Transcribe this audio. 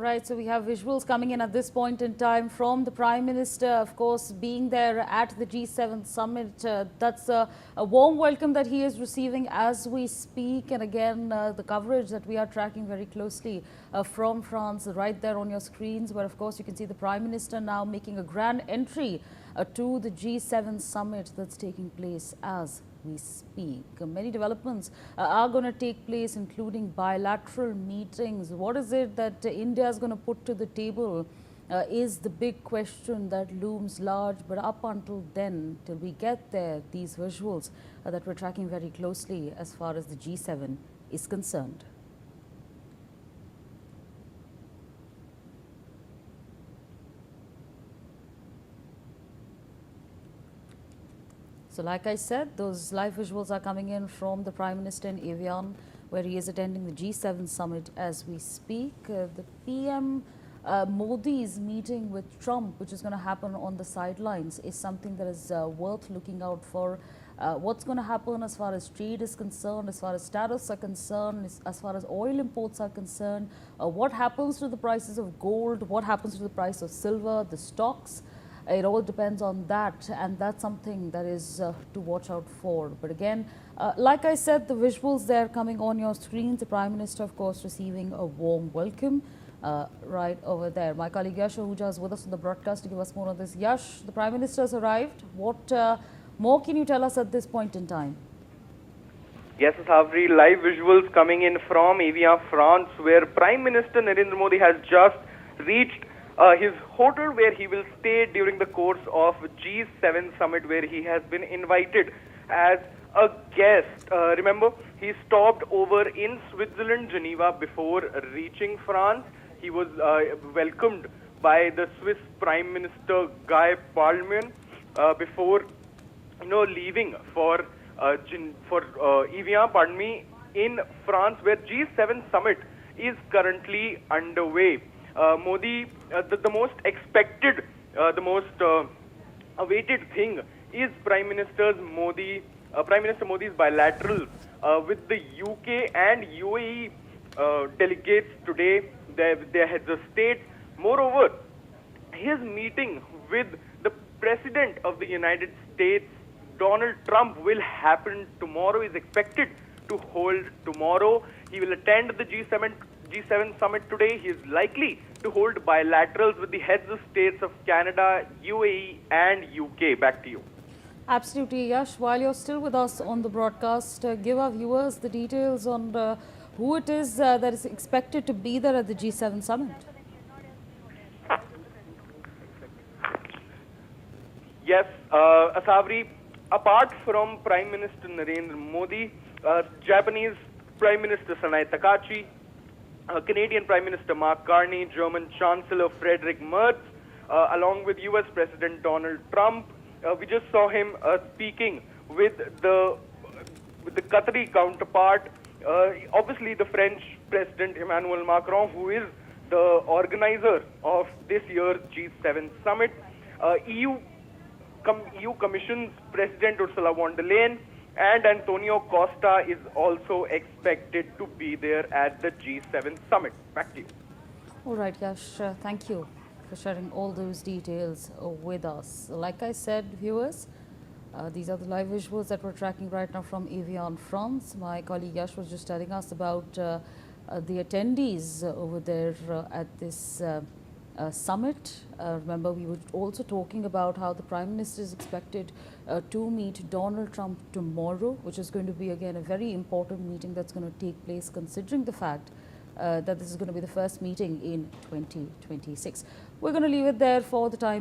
right, so we have visuals coming in at this point in time from the Prime Minister, of course, being there at the G7 summit. That's a warm welcome that he is receiving as we speak. And again, the coverage that we are tracking very closely from France right there on your screens, where, of course, you can see the Prime Minister now making a grand entry to the G7 summit that's taking place as we speak. Many developments are going to take place, including bilateral meetings. What is it that India is going to put to the table is the big question that looms large. But up until then, till we get there, these visuals that we're tracking very closely as far as the G7 is concerned. So like I said, those live visuals are coming in from the Prime Minister in Evian, where he is attending the G7 summit as we speak. The PM Modi's meeting with Trump, which is going to happen on the sidelines, is something that is worth looking out for. What's going to happen as far as trade is concerned, as far as tariffs are concerned, as far as oil imports are concerned, what happens to the prices of gold, what happens to the price of silver, the stocks. It all depends on that, and that's something that is to watch out for. But again, like I said, the visuals there coming on your screens, the Prime Minister, of course, receiving a warm welcome right over there. My colleague Yash Ahuja is with us on the broadcast to give us more on this. Yash, the Prime Minister has arrived. What more can you tell us at this point in time? Yes, Savri, live visuals coming in from Evian, France, where Prime Minister Narendra Modi has just reached his hotel where he will stay during the course of G7 summit, where he has been invited as a guest. Remember, he stopped over in Switzerland, Geneva, before reaching France. He was welcomed by the Swiss Prime Minister Guy Parmelin before leaving for Evian, pardon me, in France, where G7 summit is currently underway. Modi, the most expected, the most awaited thing is Prime Minister Modi's bilateral with the UK and UAE delegates today, their heads of state. Moreover, his meeting with the President of the United States, Donald Trump, will happen tomorrow, is expected to hold tomorrow. He will attend the G7 summit today. He is likely to hold bilaterals with the heads of states of Canada, UAE and UK. Back to you. Absolutely, Yash. While you're still with us on the broadcast, give our viewers the details on who it is that is expected to be there at the G7 summit. Yes, Asavri, apart from Prime Minister Narendra Modi, Japanese Prime Minister Sanae Takachi, Canadian Prime Minister Mark Carney, German Chancellor Friedrich Merz, along with US President Donald Trump. We just saw him speaking with the Qatari counterpart, obviously the French President Emmanuel Macron, who is the organizer of this year's G7 summit. EU Commission's President Ursula von der Leyen and Antonio Costa is also expected to be there at the G7 summit. Back to you. All right, Yash, thank you for sharing all those details with us. Like I said, viewers, these are the live visuals that we're tracking right now from Evian, France. My colleague Yash was just telling us about the attendees over there at this summit. Remember, we were also talking about how the Prime Minister is expected to meet Donald Trump tomorrow, which is going to be again a very important meeting that's going to take place, considering the fact that this is going to be the first meeting in 2026. We're going to leave it there for the time